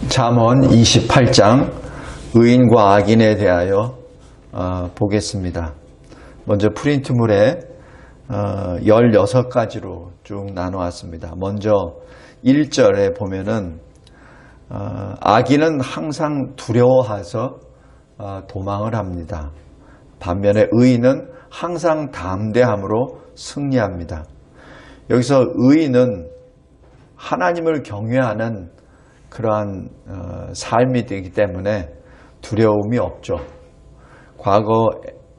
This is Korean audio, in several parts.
잠언 28장 의인과 악인에 대하여 보겠습니다. 먼저 프린트물에 16가지로 쭉 나누었습니다. 먼저 1절에 보면은 악인은 항상 두려워해서 도망을 합니다. 반면에 의인은 항상 담대함으로 승리합니다. 여기서 의인은 하나님을 경외하는 그러한 삶이 되기 때문에 두려움이 없죠. 과거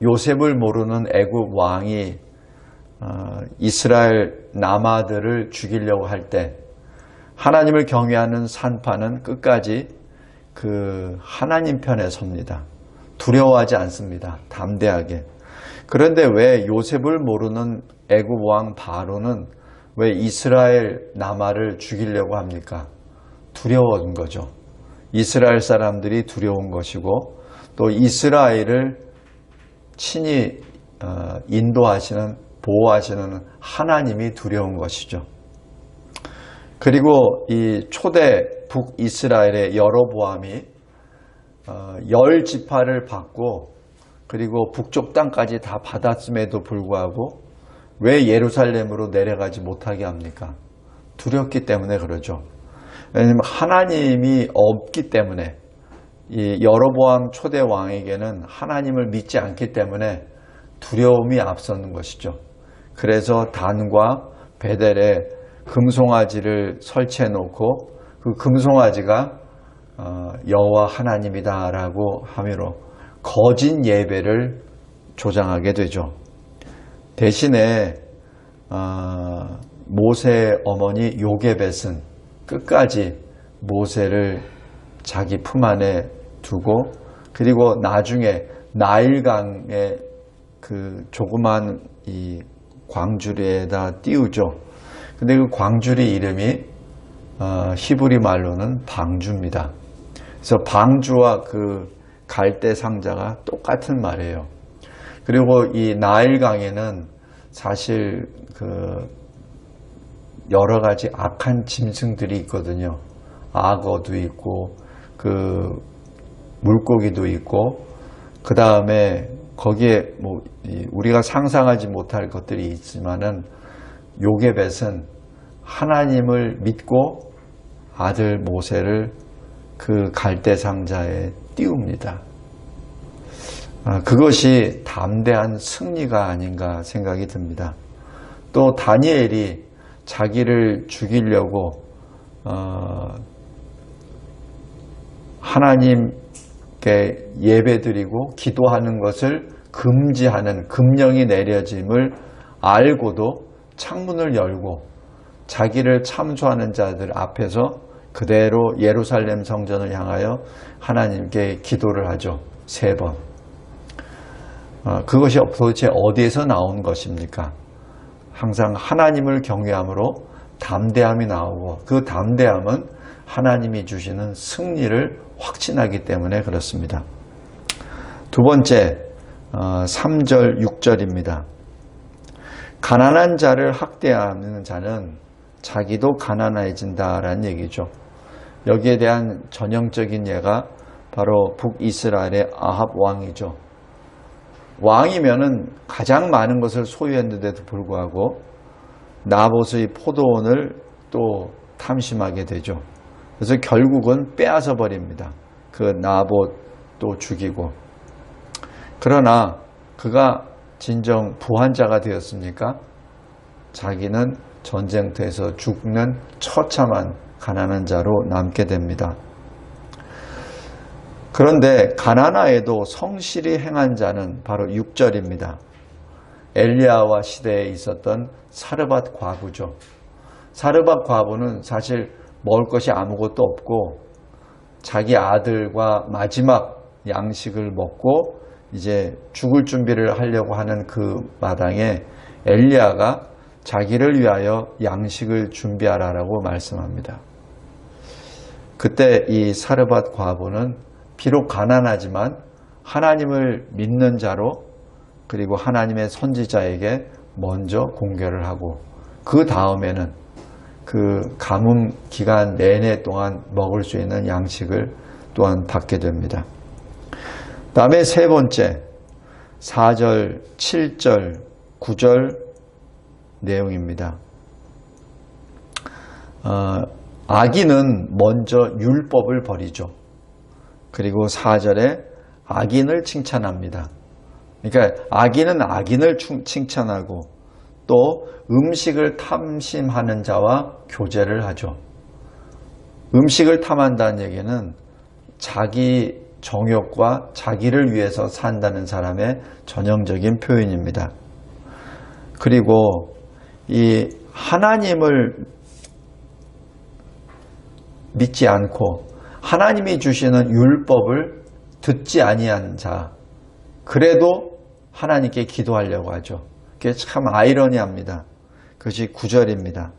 요셉을 모르는 애굽 왕이 이스라엘 남아들을 죽이려고 할 때 하나님을 경외하는 산파는 끝까지 그 하나님 편에 섭니다. 두려워하지 않습니다. 담대하게. 그런데 왜 요셉을 모르는 애굽 왕 바로는 왜 이스라엘 남아를 죽이려고 합니까? 두려운 거죠. 이스라엘 사람들이 두려운 것이고 또 이스라엘을 친히 인도하시는 보호하시는 하나님이 두려운 것이죠. 그리고 이 초대 북이스라엘의 여로보암이 10지파를 받고 그리고 북쪽 땅까지 다 받았음에도 불구하고 왜 예루살렘으로 내려가지 못하게 합니까? 두렵기 때문에 그러죠. 왜냐하면 하나님이 없기 때문에 이 여로보암 초대 왕에게는 하나님을 믿지 않기 때문에 두려움이 앞서는 것이죠. 그래서 단과 베델에 금송아지를 설치해 놓고 그 금송아지가 여호와 하나님이다라고 하므로 거짓 예배를 조장하게 되죠. 대신에 모세의 어머니 요게벳은 끝까지 모세를 자기 품 안에 두고 그리고 나중에 나일강의 그 조그만 이 광주리에다 띄우죠. 근데 그 광주리 이름이 히브리 말로는 방주입니다. 그래서 방주와 그 갈대 상자가 똑같은 말이에요. 그리고 이 나일강에는 사실 그 여러 가지 악한 짐승들이 있거든요. 악어도 있고 그 물고기도 있고 그 다음에 거기에 뭐 우리가 상상하지 못할 것들이 있지만은 요게벳은 하나님을 믿고 아들 모세를 그 갈대 상자에 띄웁니다. 그것이 담대한 승리가 아닌가 생각이 듭니다. 또 다니엘이 자기를 죽이려고 하나님께 예배드리고 기도하는 것을 금지하는 금령이 내려짐을 알고도 창문을 열고 자기를 참소하는 자들 앞에서 그대로 예루살렘 성전을 향하여 하나님께 기도를 하죠. 3번. 그것이 도대체 어디에서 나온 것입니까? 항상 하나님을 경외함으로 담대함이 나오고 그 담대함은 하나님이 주시는 승리를 확신하기 때문에 그렇습니다. 두 번째 3절 6절입니다. 가난한 자를 학대하는 자는 자기도 가난해진다라는 얘기죠. 여기에 대한 전형적인 예가 바로 북이스라엘의 아합 왕이죠. 왕이면은 가장 많은 것을 소유했는데도 불구하고 나봇의 포도원을 또 탐심하게 되죠. 그래서 결국은 빼앗아 버립니다. 그 나봇도 죽이고. 그러나 그가 진정 부한자가 되었습니까? 자기는 전쟁터에서 죽는 처참한 가난한 자로 남게 됩니다. 그런데 가나나에도 성실히 행한 자는 바로 6절입니다. 엘리야와 시대에 있었던 사르밧 과부죠. 사르밧 과부는 사실 먹을 것이 아무것도 없고 자기 아들과 마지막 양식을 먹고 이제 죽을 준비를 하려고 하는 그 마당에 엘리야가 자기를 위하여 양식을 준비하라라고 말씀합니다. 그때 이 사르밧 과부는 비록 가난하지만 하나님을 믿는 자로 그리고 하나님의 선지자에게 먼저 공개를 하고 그 다음에는 그 가뭄 기간 내내 동안 먹을 수 있는 양식을 또한 받게 됩니다. 다음에 세 번째 4절, 7절, 9절 내용입니다. 악인은 먼저 율법을 버리죠. 그리고 4절에 악인을 칭찬합니다. 그러니까 악인은 악인을 칭찬하고 또 음식을 탐심하는 자와 교제를 하죠. 음식을 탐한다는 얘기는 자기 정욕과 자기를 위해서 산다는 사람의 전형적인 표현입니다. 그리고 이 하나님을 믿지 않고 하나님이 주시는 율법을 듣지 아니한 자, 그래도 하나님께 기도하려고 하죠. 그게 참 아이러니합니다. 그것이 9절입니다.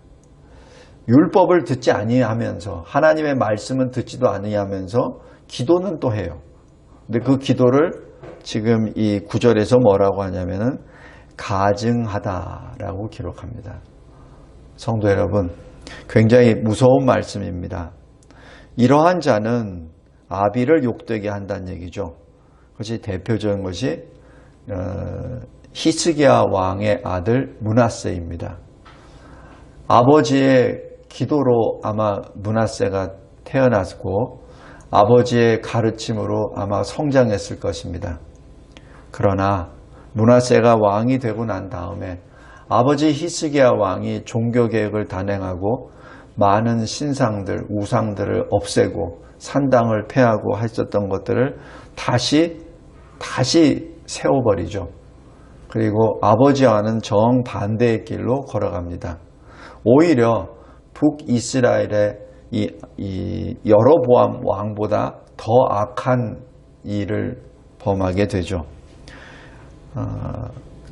율법을 듣지 아니하면서 하나님의 말씀은 듣지도 아니하면서 기도는 또 해요. 근데 그 기도를 지금 이 9절에서 뭐라고 하냐면은 가증하다라고 기록합니다. 성도 여러분, 굉장히 무서운 말씀입니다. 이러한 자는 아비를 욕되게 한다는 얘기죠. 그것이 대표적인 것이 히스기야 왕의 아들 므낫세입니다. 아버지의 기도로 아마 므낫세가 태어났고 아버지의 가르침으로 아마 성장했을 것입니다. 그러나 므낫세가 왕이 되고 난 다음에 아버지 히스기야 왕이 종교개혁을 단행하고 많은 신상들, 우상들을 없애고 산당을 폐하고 했었던 것들을 다시 세워버리죠. 그리고 아버지와는 정반대의 길로 걸어갑니다. 오히려 북이스라엘의 이 여로보암 왕보다 더 악한 일을 범하게 되죠.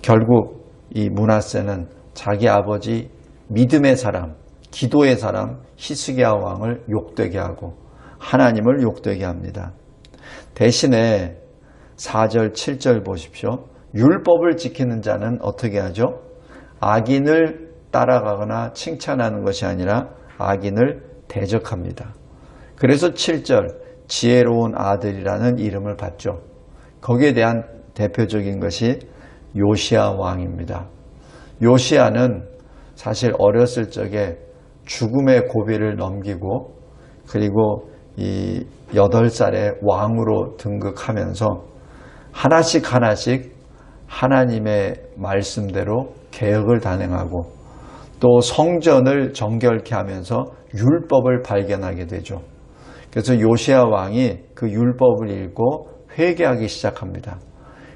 결국 이 므낫세는 자기 아버지 믿음의 사람, 기도의 사람 히스기야 왕을 욕되게 하고 하나님을 욕되게 합니다. 대신에 4절, 7절 보십시오. 율법을 지키는 자는 어떻게 하죠? 악인을 따라가거나 칭찬하는 것이 아니라 악인을 대적합니다. 그래서 7절, 지혜로운 아들이라는 이름을 받죠. 거기에 대한 대표적인 것이 요시야 왕입니다. 요시야는 사실 어렸을 적에 죽음의 고비를 넘기고 그리고 이 8살에 왕으로 등극하면서 하나씩 하나님의 말씀대로 개혁을 단행하고 또 성전을 정결케 하면서 율법을 발견하게 되죠. 그래서 요시야 왕이 그 율법을 읽고 회개하기 시작합니다.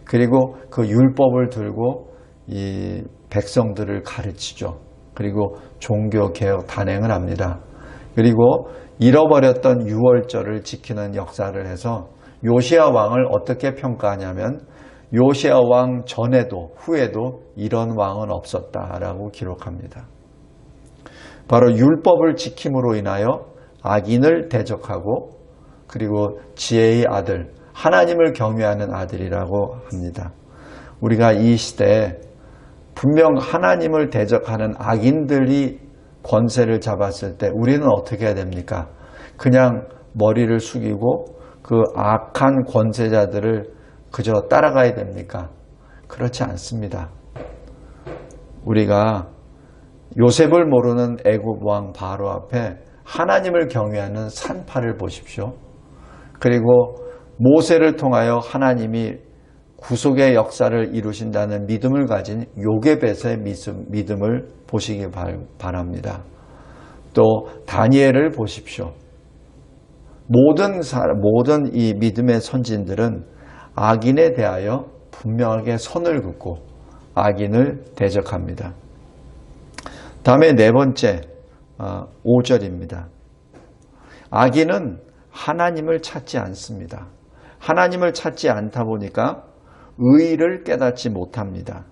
그리고 그 율법을 들고 이 백성들을 가르치죠. 그리고 종교개혁 단행을 합니다. 그리고 잃어버렸던 유월절을 지키는 역사를 해서 요시야 왕을 어떻게 평가하냐면 요시야 왕 전에도 후에도 이런 왕은 없었다라고 기록합니다. 바로 율법을 지킴으로 인하여 악인을 대적하고 그리고 지혜의 아들, 하나님을 경외하는 아들이라고 합니다. 우리가 이 시대에 분명 하나님을 대적하는 악인들이 권세를 잡았을 때 우리는 어떻게 해야 됩니까? 그냥 머리를 숙이고 그 악한 권세자들을 그저 따라가야 됩니까? 그렇지 않습니다. 우리가 요셉을 모르는 애굽 왕 바로 앞에 하나님을 경외하는 산파를 보십시오. 그리고 모세를 통하여 하나님이 구속의 역사를 이루신다는 믿음을 가진 요게벳의 믿음을 보시기 바랍니다. 또 다니엘을 보십시오. 모든 이 믿음의 선진들은 악인에 대하여 분명하게 선을 긋고 악인을 대적합니다. 다음에 네 번째 5절입니다. 악인은 하나님을 찾지 않습니다. 하나님을 찾지 않다 보니까 의의를 깨닫지 못합니다.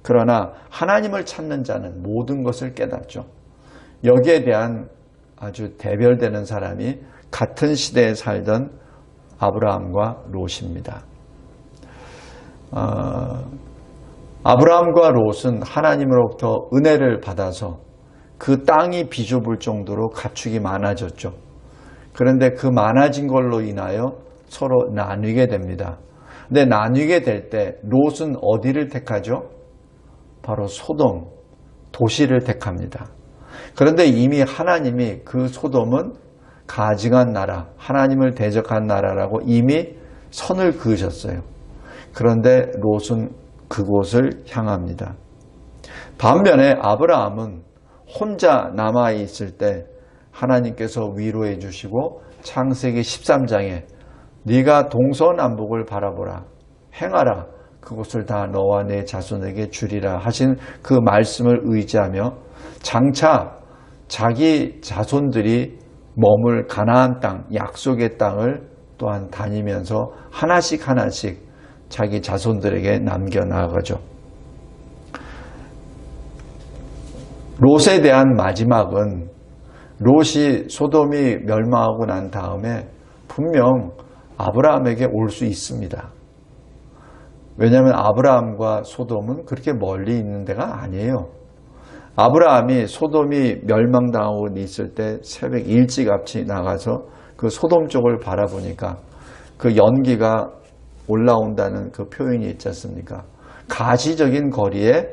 그러나 하나님을 찾는 자는 모든 것을 깨닫죠. 여기에 대한 아주 대별되는 사람이 같은 시대에 살던 아브라함과 롯입니다. 아브라함과 롯은 하나님으로부터 은혜를 받아서 그 땅이 비좁을 정도로 가축이 많아졌죠. 그런데 그 많아진 걸로 인하여 서로 나뉘게 됩니다. 근데 나뉘게 될 때 롯은 어디를 택하죠? 바로 소돔, 도시를 택합니다. 그런데 이미 하나님이 그 소돔은 가증한 나라, 하나님을 대적한 나라라고 이미 선을 그으셨어요. 그런데 롯은 그곳을 향합니다. 반면에 아브라함은 혼자 남아있을 때 하나님께서 위로해 주시고 창세기 13장에 네가 동서남북을 바라보라, 행하라, 그곳을 다 너와 내 자손에게 주리라 하신 그 말씀을 의지하며 장차 자기 자손들이 머물 가나안 땅, 약속의 땅을 또한 다니면서 하나씩 하나씩 자기 자손들에게 남겨나가죠. 롯에 대한 마지막은 롯이 소돔이 멸망하고 난 다음에 분명 아브라함에게 올 수 있습니다. 왜냐하면 아브라함과 소돔은 그렇게 멀리 있는 데가 아니에요. 아브라함이 소돔이 멸망당하고 있을 때 새벽 일찌감치 나가서 그 소돔 쪽을 바라보니까 그 연기가 올라온다는 그 표현이 있지 않습니까? 가시적인 거리에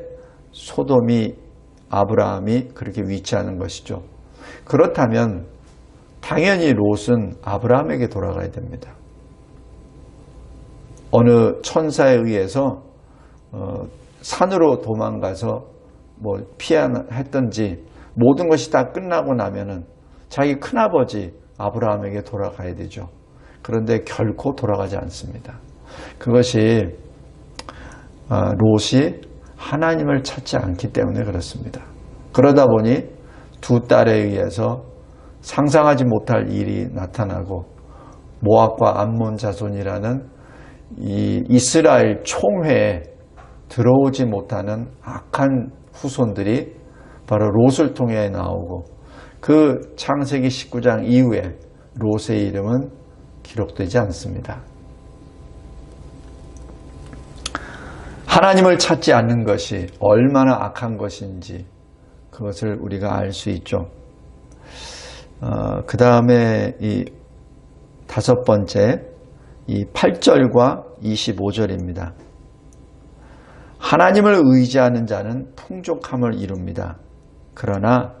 소돔이 아브라함이 그렇게 위치하는 것이죠. 그렇다면 당연히 롯은 아브라함에게 돌아가야 됩니다. 어느 천사에 의해서 산으로 도망가서 피했던지 모든 것이 다 끝나고 나면은 자기 큰아버지 아브라함에게 돌아가야 되죠. 그런데 결코 돌아가지 않습니다. 그것이 롯이 하나님을 찾지 않기 때문에 그렇습니다. 그러다 보니 두 딸에 의해서 상상하지 못할 일이 나타나고 모압과 암몬 자손이라는 이 이스라엘 총회에 들어오지 못하는 악한 후손들이 바로 롯을 통해 나오고 그 창세기 19장 이후에 롯의 이름은 기록되지 않습니다. 하나님을 찾지 않는 것이 얼마나 악한 것인지 그것을 우리가 알 수 있죠. 그 다음에 이 다섯 번째 이 8절과 25절입니다. 하나님을 의지하는 자는 풍족함을 이룹니다. 그러나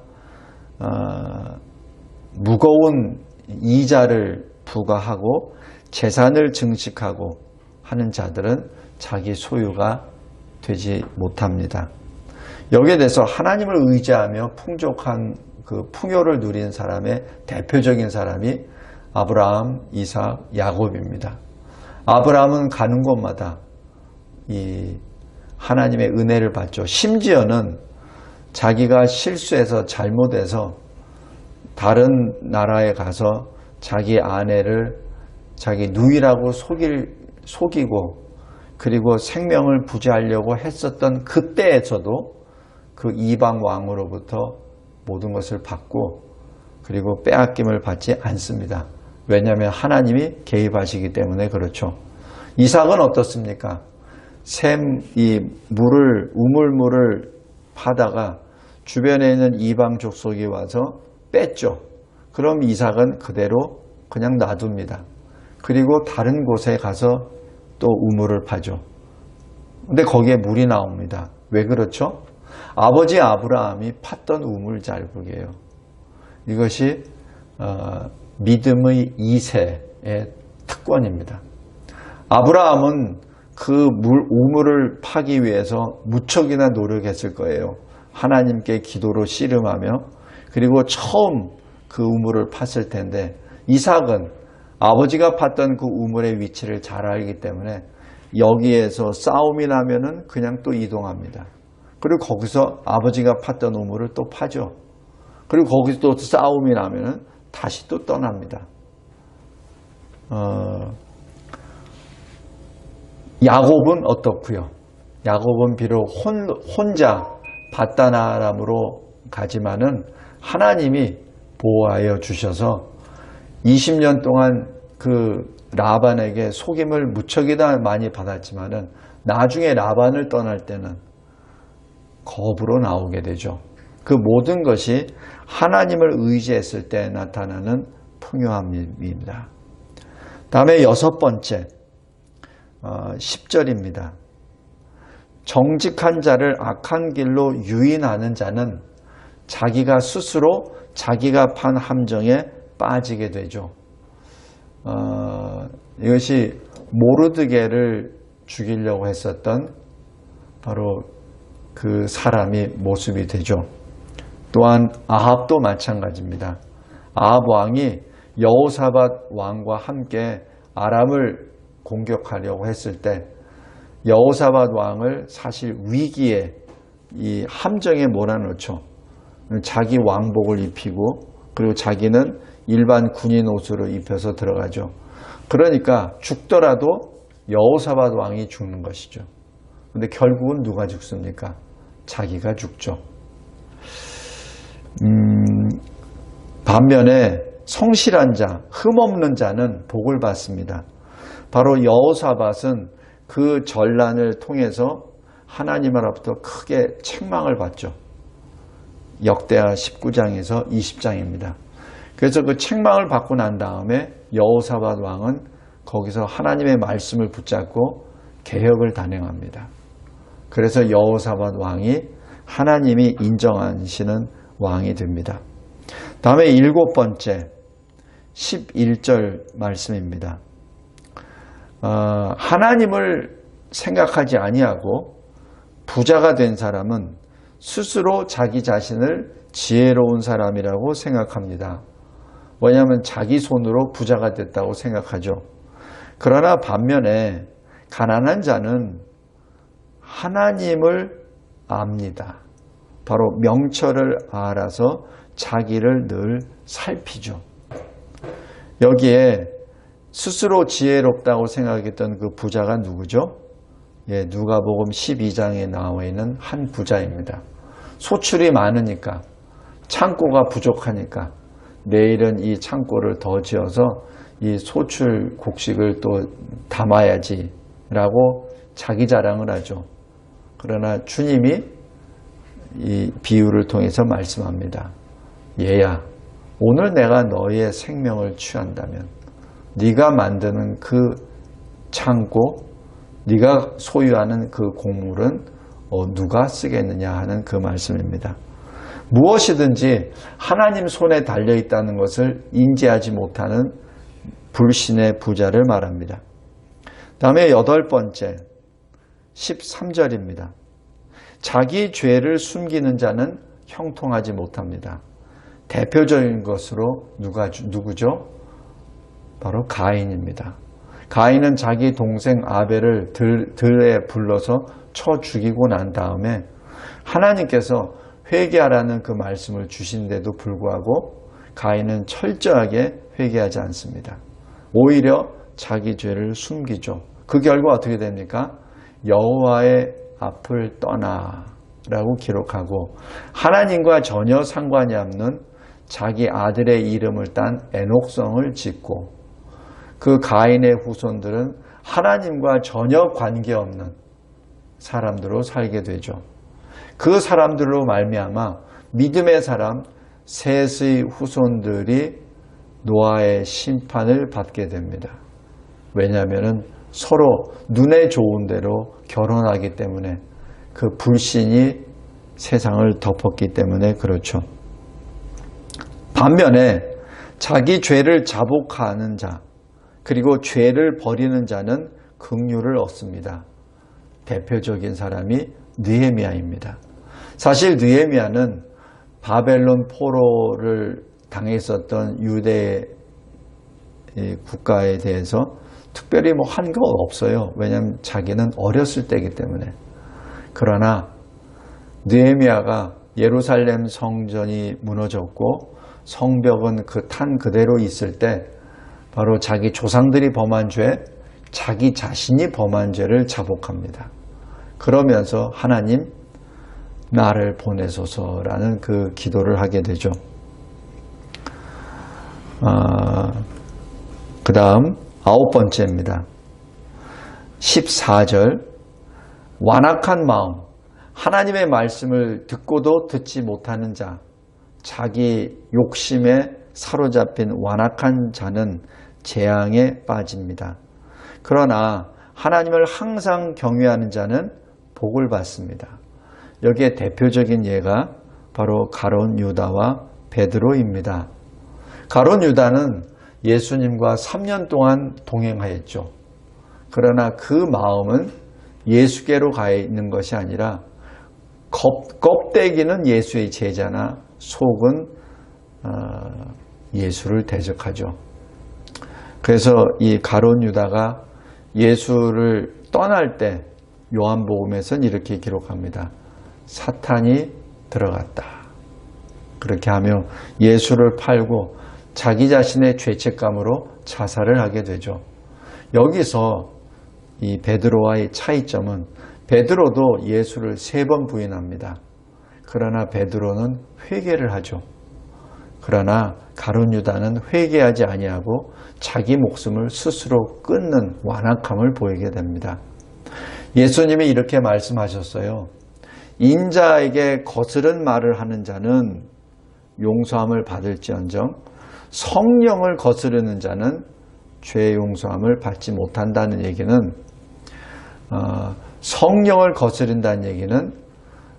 무거운 이자를 부과하고 재산을 증식하고 하는 자들은 자기 소유가 되지 못합니다. 여기에 대해서 하나님을 의지하며 풍족한 그 풍요를 누린 사람의 대표적인 사람이 아브라함, 이삭, 야곱입니다. 아브라함은 가는 곳마다 이 하나님의 은혜를 받죠. 심지어는 자기가 실수해서 잘못해서 다른 나라에 가서 자기 아내를 자기 누이라고 속이고 그리고 생명을 부지하려고 했었던 그때에서도 그 이방 왕으로부터 모든 것을 받고 그리고 빼앗김을 받지 않습니다. 왜냐하면 하나님이 개입하시기 때문에 그렇죠. 이삭은 어떻습니까? 이 우물물을 파다가 주변에 있는 이방 족속이 와서 뺐죠. 그럼 이삭은 그대로 그냥 놔둡니다. 그리고 다른 곳에 가서 또 우물을 파죠. 근데 거기에 물이 나옵니다. 왜 그렇죠? 아버지 아브라함이 팠던 우물 자국이에요. 이것이 믿음의 2세의 특권입니다. 아브라함은 그 우물을 파기 위해서 무척이나 노력했을 거예요. 하나님께 기도로 씨름하며 그리고 처음 그 우물을 팠을 텐데 이삭은 아버지가 팠던 그 우물의 위치를 잘 알기 때문에 여기에서 싸움이 나면은 그냥 또 이동합니다. 그리고 거기서 아버지가 팠던 우물을 또 파죠. 그리고 거기서 또 싸움이 나면은 다시 또 떠납니다. 야곱은 어떻고요? 야곱은 비록 혼자 밧다나람으로 가지만은 하나님이 보호하여 주셔서 20년 동안 그 라반에게 속임을 무척이나 많이 받았지만은 나중에 라반을 떠날 때는 겁으로 나오게 되죠. 그 모든 것이 하나님을 의지했을 때 나타나는 풍요함입니다. 다음에 6번째 10절입니다. 정직한 자를 악한 길로 유인하는 자는 자기가 스스로 자기가 판 함정에 빠지게 되죠. 이것이 모르드게를 죽이려고 했었던 바로 그 사람의 모습이 되죠. 또한 아합도 마찬가지입니다. 아합 왕이 여호사밧 왕과 함께 아람을 공격하려고 했을 때 여호사밧 왕을 사실 위기에 이 함정에 몰아넣죠. 자기 왕복을 입히고 그리고 자기는 일반 군인 옷으로 입혀서 들어가죠. 그러니까 죽더라도 여호사밧 왕이 죽는 것이죠. 근데 결국은 누가 죽습니까? 자기가 죽죠. 반면에 성실한 자, 흠없는 자는 복을 받습니다. 바로 여호사밧은 그 전란을 통해서 하나님으로부터 크게 책망을 받죠. 역대하 19장에서 20장입니다. 그래서 그 책망을 받고 난 다음에 여호사밧 왕은 거기서 하나님의 말씀을 붙잡고 개혁을 단행합니다. 그래서 여호사밧 왕이 하나님이 인정하시는 왕이 됩니다. 다음에 7번째 11절 말씀입니다. 하나님을 생각하지 아니하고 부자가 된 사람은 스스로 자기 자신을 지혜로운 사람이라고 생각합니다. 왜냐하면 자기 손으로 부자가 됐다고 생각하죠. 그러나 반면에 가난한 자는 하나님을 압니다. 바로 명철을 알아서 자기를 늘 살피죠. 여기에 스스로 지혜롭다고 생각했던 그 부자가 누구죠? 누가복음 12장에 나와 있는 한 부자입니다. 소출이 많으니까, 창고가 부족하니까 내일은 이 창고를 더 지어서 이 소출 곡식을 또 담아야지 라고 자기 자랑을 하죠. 그러나 주님이 이 비유를 통해서 말씀합니다. 얘야, 오늘 내가 너의 생명을 취한다면 네가 만드는 그 창고, 네가 소유하는 그 곡물은 누가 쓰겠느냐 하는 그 말씀입니다. 무엇이든지 하나님 손에 달려있다는 것을 인지하지 못하는 불신의 부자를 말합니다. 다음에 8번째 13절입니다. 자기 죄를 숨기는 자는 형통하지 못합니다. 대표적인 것으로 누구죠? 바로 가인입니다. 가인은 자기 동생 아벨을 들에 불러서 쳐 죽이고 난 다음에 하나님께서 회개하라는 그 말씀을 주신데도 불구하고 가인은 철저하게 회개하지 않습니다. 오히려 자기 죄를 숨기죠. 그 결과 어떻게 됩니까? 여호와의 앞을 떠나라고 기록하고 하나님과 전혀 상관이 없는 자기 아들의 이름을 딴 에녹성을 짓고 그 가인의 후손들은 하나님과 전혀 관계없는 사람들로 살게 되죠. 그 사람들로 말미암아 믿음의 사람 셋의 후손들이 노아의 심판을 받게 됩니다. 왜냐하면 서로 눈에 좋은 대로 결혼하기 때문에 그 불신이 세상을 덮었기 때문에 그렇죠. 반면에 자기 죄를 자복하는 자 그리고 죄를 버리는 자는 긍휼을 얻습니다. 대표적인 사람이 느헤미야입니다. 사실 느헤미야는 바벨론 포로를 당했었던 유대 국가에 대해서 특별히 한 거 없어요. 왜냐하면 자기는 어렸을 때이기 때문에. 그러나 느헤미야가 예루살렘 성전이 무너졌고 성벽은 탄 그대로 있을 때 바로 자기 조상들이 범한 죄, 자기 자신이 범한 죄를 자복합니다. 그러면서 하나님 나를 보내소서라는 그 기도를 하게 되죠. 그 다음 9번째입니다. 14절 완악한 마음, 하나님의 말씀을 듣고도 듣지 못하는 자, 자기 욕심에 사로잡힌 완악한 자는 재앙에 빠집니다. 그러나 하나님을 항상 경외하는 자는 복을 받습니다. 여기에 대표적인 예가 바로 가룟 유다와 베드로입니다. 가룟 유다는 예수님과 3년 동안 동행하였죠. 그러나 그 마음은 예수께로 가 있는 것이 아니라 껍데기는 예수의 제자나 속은 예수를 대적하죠. 그래서 이 가룟 유다가 예수를 떠날 때 요한복음에서는 이렇게 기록합니다. 사탄이 들어갔다. 그렇게 하며 예수를 팔고 자기 자신의 죄책감으로 자살을 하게 되죠. 여기서 이 베드로와의 차이점은 베드로도 예수를 3번 부인합니다. 그러나 베드로는 회개를 하죠. 그러나 가룟 유다는 회개하지 아니하고 자기 목숨을 스스로 끊는 완악함을 보이게 됩니다. 예수님이 이렇게 말씀하셨어요. 인자에게 거스른 말을 하는 자는 용서함을 받을지언정 성령을 거스르는 자는 죄 용서함을 받지 못한다는 얘기는 성령을 거스른다는 얘기는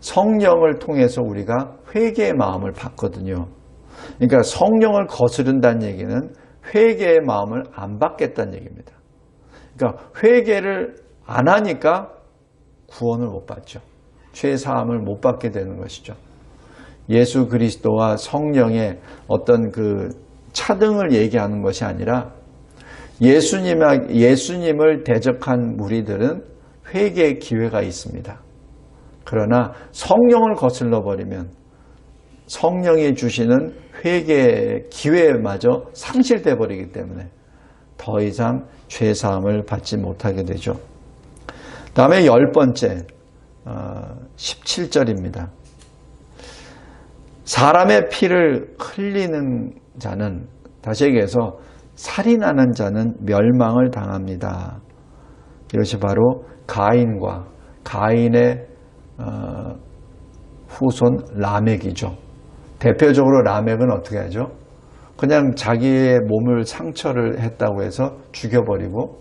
성령을 통해서 우리가 회개의 마음을 받거든요. 그러니까 성령을 거스른다는 얘기는 회개의 마음을 안 받겠다는 얘기입니다. 그러니까 회개를 안 하니까 구원을 못 받죠. 죄 사함을 못 받게 되는 것이죠. 예수 그리스도와 성령의 어떤 그 차등을 얘기하는 것이 아니라 예수님을 대적한 무리들은 회개의 기회가 있습니다. 그러나 성령을 거슬러 버리면 성령이 주시는 회개의 기회마저 상실돼 버리기 때문에 더 이상 죄 사함을 받지 못하게 되죠. 다음에 10번째 17절입니다. 사람의 피를 흘리는 자는, 다시 얘기해서 살인하는 자는 멸망을 당합니다. 이것이 바로 가인과 가인의 후손 라멕이죠. 대표적으로 라멕은 어떻게 하죠? 그냥 자기의 몸을 상처를 했다고 해서 죽여버리고,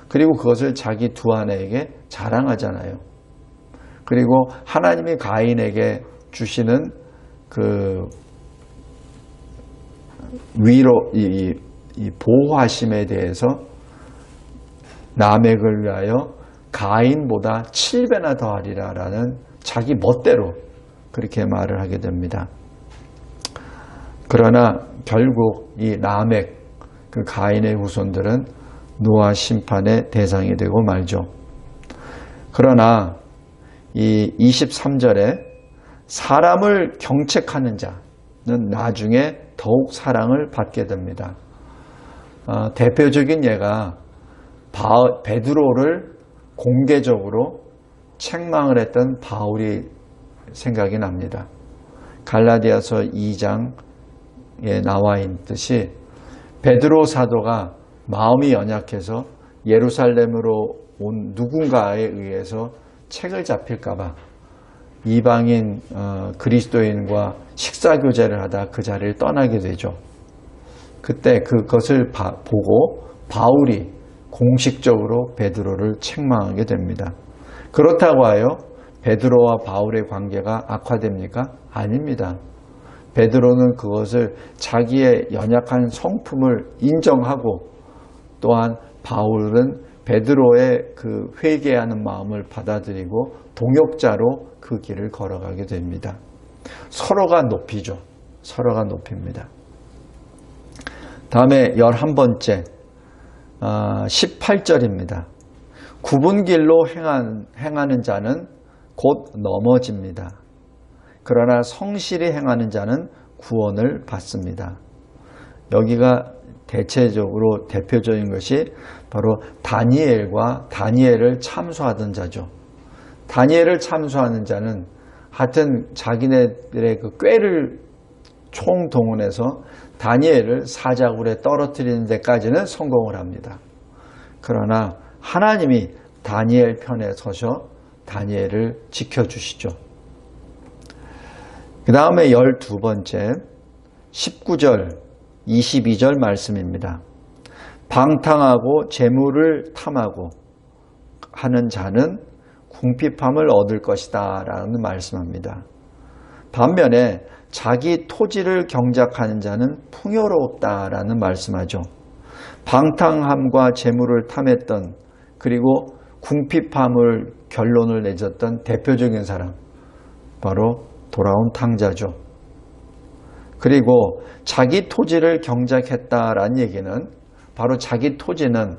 그리고 그것을 자기 두 아내에게 자랑하잖아요. 그리고 하나님이 가인에게 주시는 그 위로 이 보호하심에 대해서 라멕을 위하여 가인보다 7배나 더하리라 라는 자기 멋대로 그렇게 말을 하게 됩니다. 그러나 결국 이 라멕, 그 가인의 후손들은 노아 심판의 대상이 되고 말죠. 그러나 이 23절에 사람을 경책하는 자는 나중에 더욱 사랑을 받게 됩니다. 대표적인 예가 베드로를 공개적으로 책망을 했던 바울이 생각이 납니다. 갈라디아서 2장에 나와 있듯이 베드로 사도가 마음이 연약해서 예루살렘으로 온 누군가에 의해서 책을 잡힐까 봐 이방인 그리스도인과 식사교제를 하다 그 자리를 떠나게 되죠. 그때 그것을 보고 바울이 공식적으로 베드로를 책망하게 됩니다. 그렇다고 하여 베드로와 바울의 관계가 악화됩니까? 아닙니다. 베드로는 그것을 자기의 연약한 성품을 인정하고, 또한 바울은 베드로의 그 회개하는 마음을 받아들이고 동역자로 그 길을 걸어가게 됩니다. 서로가 높이죠. 서로가 높입니다. 다음에 11번째 18절입니다. 굽은 길로 행하는 자는 곧 넘어집니다. 그러나 성실히 행하는 자는 구원을 받습니다. 여기가 대체적으로 대표적인 것이 바로 다니엘을 참소하던 자죠. 다니엘을 참소하는 자는 하여튼 자기네들의 그 꾀를 총동원해서 다니엘을 사자굴에 떨어뜨리는 데까지는 성공을 합니다. 그러나 하나님이 다니엘 편에 서셔 다니엘을 지켜주시죠. 그 다음에 12번째 19절 22절 말씀입니다. 방탕하고 재물을 탐하고 하는 자는 궁핍함을 얻을 것이다 라는 말씀합니다. 반면에 자기 토지를 경작하는 자는 풍요롭다라는 말씀하죠. 방탕함과 재물을 탐했던 그리고 궁핍함을 결론을 내줬던 대표적인 사람 바로 돌아온 탕자죠. 그리고 자기 토지를 경작했다라는 얘기는 바로 자기 토지는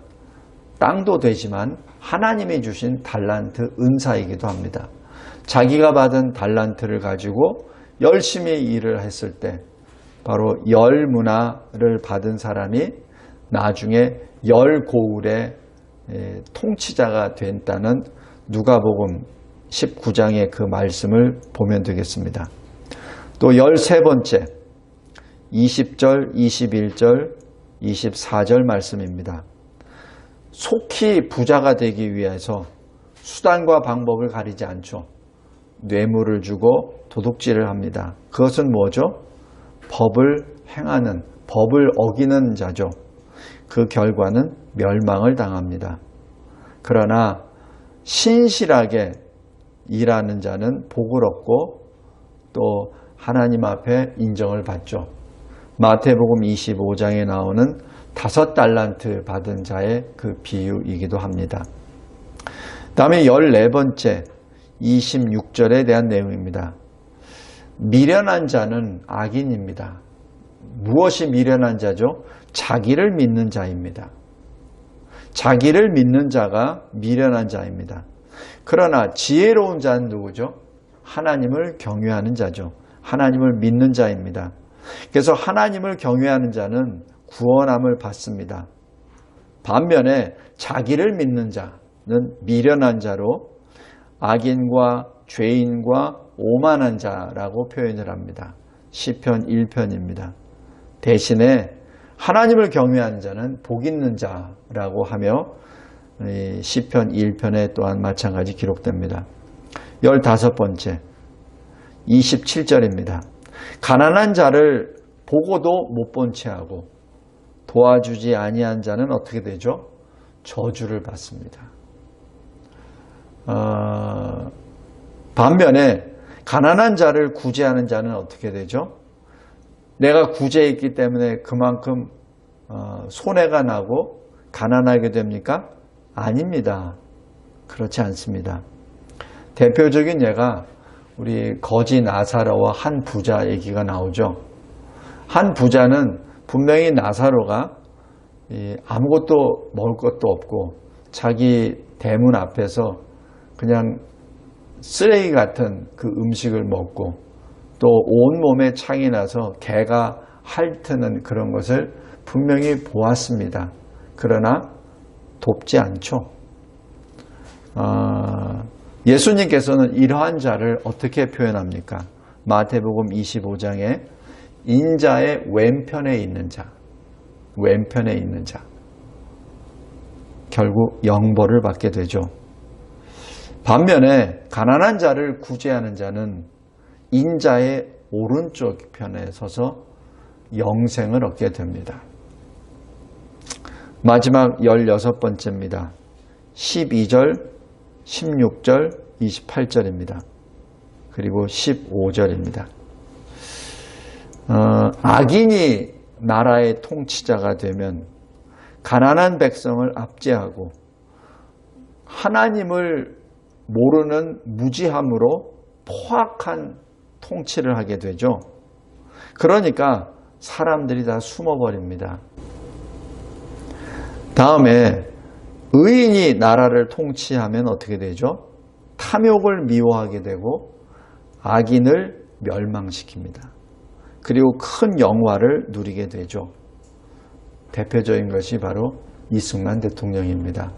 땅도 되지만 하나님이 주신 달란트 은사이기도 합니다. 자기가 받은 달란트를 가지고 열심히 일을 했을 때 바로 열 문화를 받은 사람이 나중에 열 고울의 통치자가 된다는 누가복음 19장의 그 말씀을 보면 되겠습니다. 또 13번째 20절, 21절, 24절 말씀입니다. 속히 부자가 되기 위해서 수단과 방법을 가리지 않죠. 뇌물을 주고 도둑질을 합니다. 그것은 뭐죠? 법을 행하는, 법을 어기는 자죠. 그 결과는 멸망을 당합니다. 그러나 신실하게 일하는 자는 복을 얻고 또 하나님 앞에 인정을 받죠. 마태복음 25장에 나오는 5달란트 받은 자의 그 비유이기도 합니다. 다음에 14번째 26절에 대한 내용입니다. 미련한 자는 악인입니다. 무엇이 미련한 자죠? 자기를 믿는 자입니다. 자기를 믿는 자가 미련한 자입니다. 그러나 지혜로운 자는 누구죠? 하나님을 경외하는 자죠. 하나님을 믿는 자입니다. 그래서 하나님을 경외하는 자는 구원함을 받습니다. 반면에 자기를 믿는 자는 미련한 자로 악인과 죄인과 오만한 자라고 표현을 합니다. 시편 1편입니다. 대신에 하나님을 경외하는 자는 복 있는 자라고 하며 시편 1편에 또한 마찬가지 기록됩니다. 15번째 27절입니다. 가난한 자를 보고도 못 본 채하고 도와주지 아니한 자는 어떻게 되죠? 저주를 받습니다. 반면에 가난한 자를 구제하는 자는 어떻게 되죠? 내가 구제했기 때문에 그만큼 손해가 나고 가난하게 됩니까? 아닙니다. 그렇지 않습니다. 대표적인 예가 우리 거지 나사로와 한 부자 얘기가 나오죠. 한 부자는 분명히 나사로가 아무것도 먹을 것도 없고 자기 대문 앞에서 그냥 쓰레기 같은 그 음식을 먹고 또 온몸에 창이 나서 개가 핥는 그런 것을 분명히 보았습니다. 그러나 돕지 않죠. 예수님께서는 이러한 자를 어떻게 표현합니까? 마태복음 25장에 인자의 왼편에 있는 자, 왼편에 있는 자. 결국 영벌을 받게 되죠. 반면에 가난한 자를 구제하는 자는 인자의 오른쪽 편에 서서 영생을 얻게 됩니다. 마지막 16번째입니다. 12절, 16절, 28절입니다. 그리고 15절입니다. 악인이 나라의 통치자가 되면 가난한 백성을 압제하고 하나님을 모르는 무지함으로 포악한 통치를 하게 되죠. 그러니까 사람들이 다 숨어버립니다. 다음에 의인이 나라를 통치하면 어떻게 되죠? 탐욕을 미워하게 되고 악인을 멸망시킵니다. 그리고 큰 영화를 누리게 되죠. 대표적인 것이 바로 이승만 대통령입니다.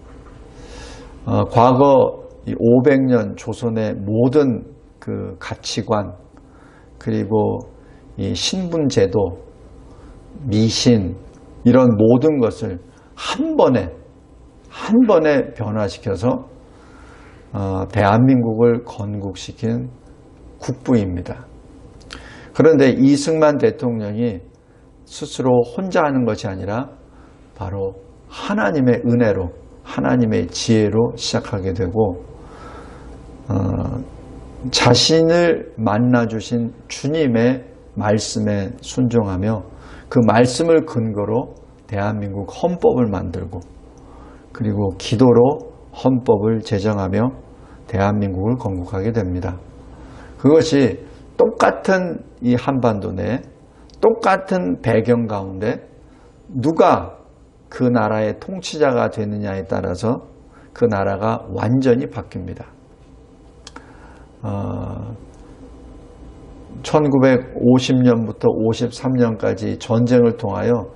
과거 500년 조선의 모든 그 가치관 그리고 이 신분제도, 미신 이런 모든 것을 한 번에 변화시켜서 대한민국을 건국시킨 국부입니다. 그런데 이승만 대통령이 스스로 혼자 하는 것이 아니라 바로 하나님의 은혜로, 하나님의 지혜로 시작하게 되고 자신을 만나주신 주님의 말씀에 순종하며 그 말씀을 근거로 대한민국 헌법을 만들고 그리고 기도로 헌법을 제정하며 대한민국을 건국하게 됩니다. 그것이 똑같은 이 한반도 내 똑같은 배경 가운데 누가 그 나라의 통치자가 되느냐에 따라서 그 나라가 완전히 바뀝니다. 1950년부터 53년까지 전쟁을 통하여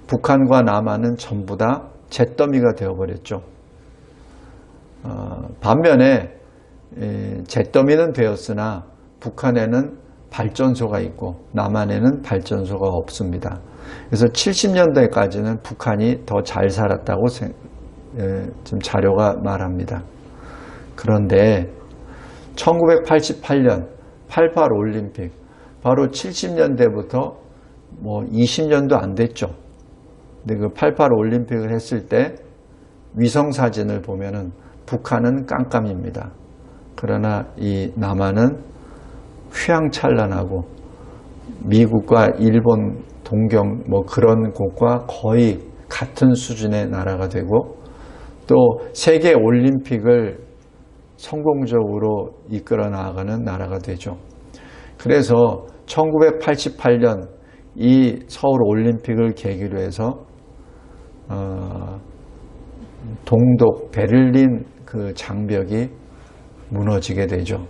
북한과 남한은 전부 다 잿더미가 되어버렸죠. 반면에 잿더미는 되었으나 북한에는 발전소가 있고 남한에는 발전소가 없습니다. 그래서 70년대까지는 북한이 더 잘 살았다고 지금 자료가 말합니다. 그런데 1988년 88 올림픽 바로 70년대부터 뭐 20년도 안 됐죠. 근데 그 88 올림픽을 했을 때 위성 사진을 보면은 북한은 깜깜입니다. 그러나 이 남한은 휘황찬란하고 미국과 일본, 동경 뭐 그런 곳과 거의 같은 수준의 나라가 되고 또 세계 올림픽을 성공적으로 이끌어 나가는 나라가 되죠. 그래서 1988년 이 서울 올림픽을 계기로 해서 동독 베를린 그 장벽이 무너지게 되죠.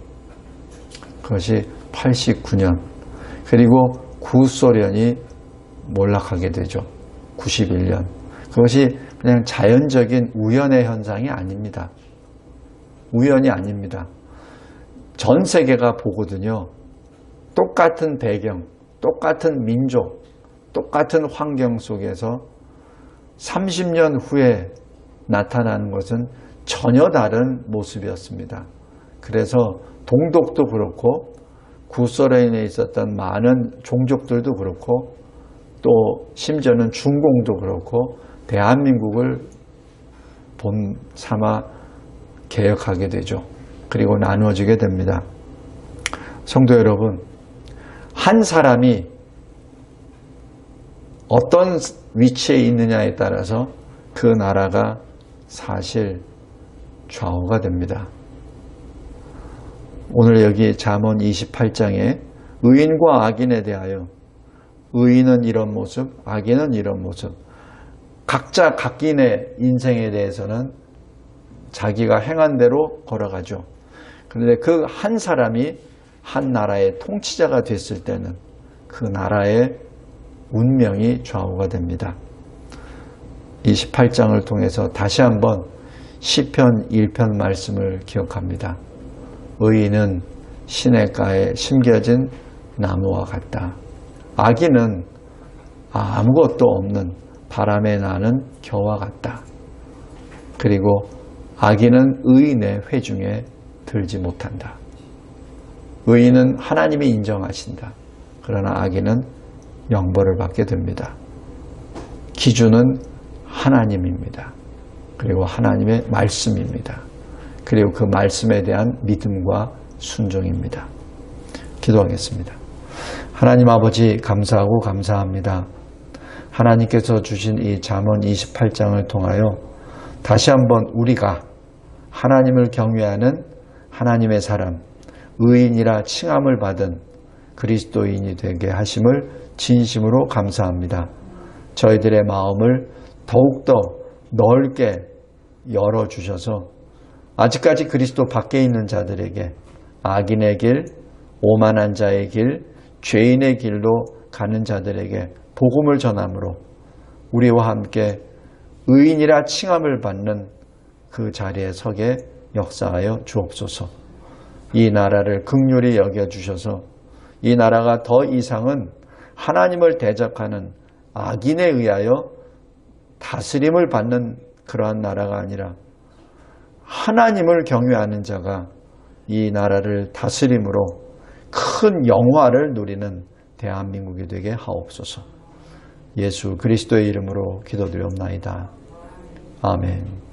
그것이 89년 그리고 구소련이 몰락하게 되죠. 91년. 그것이 그냥 자연적인 우연의 현상이 아닙니다. 우연이 아닙니다. 전 세계가 보거든요. 똑같은 배경, 똑같은 민족, 똑같은 환경 속에서 30년 후에 나타나는 것은 전혀 다른 모습이었습니다. 그래서 동독도 그렇고 구소련에 있었던 많은 종족들도 그렇고 또 심지어는 중공도 그렇고 대한민국을 본 삼아 개혁하게 되죠. 그리고 나누어지게 됩니다. 성도 여러분, 한 사람이 어떤 위치에 있느냐에 따라서 그 나라가 사실 좌우가 됩니다. 오늘 여기 잠언 28장에 의인과 악인에 대하여 의인은 이런 모습, 악인은 이런 모습 각자 각인의 인생에 대해서는 자기가 행한 대로 걸어가죠. 그런데 그 한 사람이 한 나라의 통치자가 됐을 때는 그 나라의 운명이 좌우가 됩니다. 28장을 통해서 다시 한번 시편 1편 말씀을 기억합니다. 의인은 시냇가에 심겨진 나무와 같다. 악인은 아무것도 없는 바람에 나는 겨와 같다. 그리고 악인은 의인의 회중에 들지 못한다. 의인은 하나님이 인정하신다. 그러나 악인은 영벌을 받게 됩니다. 기준은 하나님입니다. 그리고 하나님의 말씀입니다. 그리고 그 말씀에 대한 믿음과 순종입니다. 기도하겠습니다. 하나님 아버지 감사하고 감사합니다. 하나님께서 주신 이 잠언 28장을 통하여 다시 한번 우리가 하나님을 경외하는 하나님의 사람, 의인이라 칭함을 받은 그리스도인이 되게 하심을 진심으로 감사합니다. 저희들의 마음을 더욱더 넓게 열어주셔서 아직까지 그리스도 밖에 있는 자들에게 악인의 길, 오만한 자의 길, 죄인의 길로 가는 자들에게 복음을 전함으로 우리와 함께 의인이라 칭함을 받는 그 자리에 서게 역사하여 주옵소서. 이 나라를 긍휼히 여겨주셔서 이 나라가 더 이상은 하나님을 대적하는 악인에 의하여 다스림을 받는 그러한 나라가 아니라 하나님을 경외하는 자가 이 나라를 다스림으로 큰 영화를 누리는 대한민국이 되게 하옵소서. 예수 그리스도의 이름으로 기도드리옵나이다. 아멘.